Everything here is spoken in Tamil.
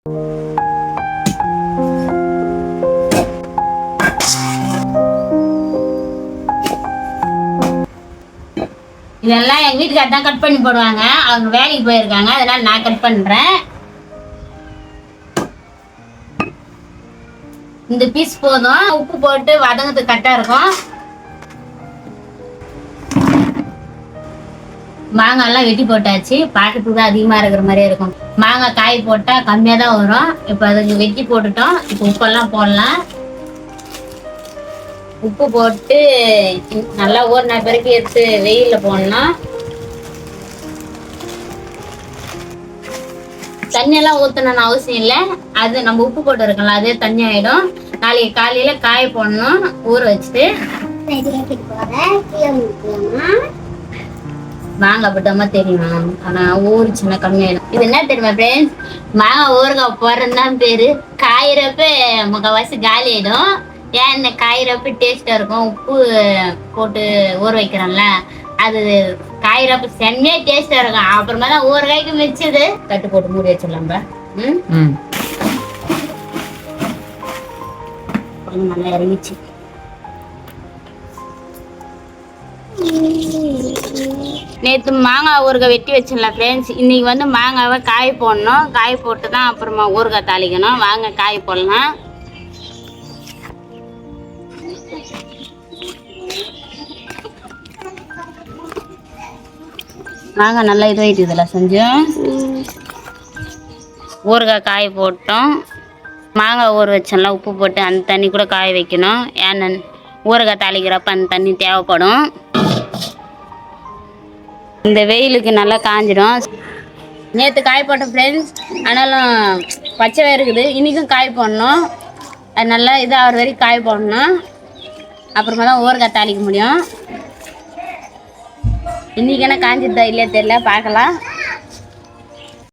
இதெல்லாம் எங்கள் வீட்டுக்காரர் தான் கட் பண்ணி போடுவாங்க. அவங்க வேலைக்கு போயிருக்காங்க, அதனால நான் கட் பண்ணுறேன். இந்த பீஸ் போதும், உப்பு போட்டு வதங்கிறதுக்கு கரெக்டாக இருக்கும். மாங்காய்லாம் வெட்டி போட்டாச்சு. பார்க்கறதுக்கு தான் அதிகமாக இருக்கிற மாதிரியே இருக்கும். மாங்காய் காய் போட்டால் கம்மியாக தான் வரும். இப்போ அதுக்கு வெட்டி போட்டுட்டோம். இப்போ உப்பெல்லாம் போடலாம். உப்பு போட்டு நல்லா ஒரு நாள் பிறகு எடுத்து வெயிலில் போடணும். தண்ணியெல்லாம் ஊற்றணும்னு அவசியம் இல்லை. அது நம்ம உப்பு போட்டு இருக்கலாம், அதே தண்ணி ஆகிடும். நாளைக்கு காலையில் காய போடணும் ஊற வச்சுட்டு. மாங்காய் போட்டோமா தெரியும், ஆனால் ஊறிச்சுன்னா கம்மியாயிடும். இது என்ன தெரியுமா ஃப்ரெண்ட்ஸ், மாங்காய் ஊறுகாய் போடுறதுதான் பேர். காயிறப்ப முக்கால்வாசி காலி ஆகிடும். ஏன் இந்த காயிறப்ப டேஸ்ட்டாக இருக்கும். உப்பு போட்டு ஊற வைக்கிறோம்ல, அது காயிறப்ப செம்மையாக டேஸ்ட்டாக இருக்கும். அப்புறமா தான் ஊறுகாய்க்கு மிச்சது. தட்டு போட்டு மூடி வச்சிடலாம்பா. நல்லா இறங்கிச்சு. நேற்று மாங்காய் ஊறுகாய் வெட்டி வச்சிடலாம் ஃப்ரெண்ட்ஸ். இன்னைக்கு வந்து மாங்காவை காய போடணும். காய போட்டு தான் அப்புறமா ஊறுகாய் தாளிக்கணும். வாங்க காய போடலாம். மாங்காய் நல்லா இதுவாயிட்டு இதெல்லாம் செஞ்சோம். ஊறுகாய் காய போட்டோம். மாங்காய் ஊற வச்சோம்ல உப்பு போட்டு, அந்த தண்ணி கூட காய வைக்கணும். ஏன்னா ஊறுகாய் தாளிக்கிறப்ப அந்த தண்ணி தேவைப்படும். இந்த வெயிலுக்கு நல்லா காஞ்சிடும். நேற்று காய போட்டோம் ஃப்ரெண்ட்ஸ், ஆனாலும் பச்சையாக இருக்குது. இன்றைக்கும் காய போடணும். அது நல்லா இதாகிற வரைக்கும் காய போடணும். அப்புறமா தான் ஊறுகாய் தாளிக்க முடியும். இன்றைக்கி என்ன காஞ்சிருந்தா இல்லையா தெரியல, பார்க்கலாம்.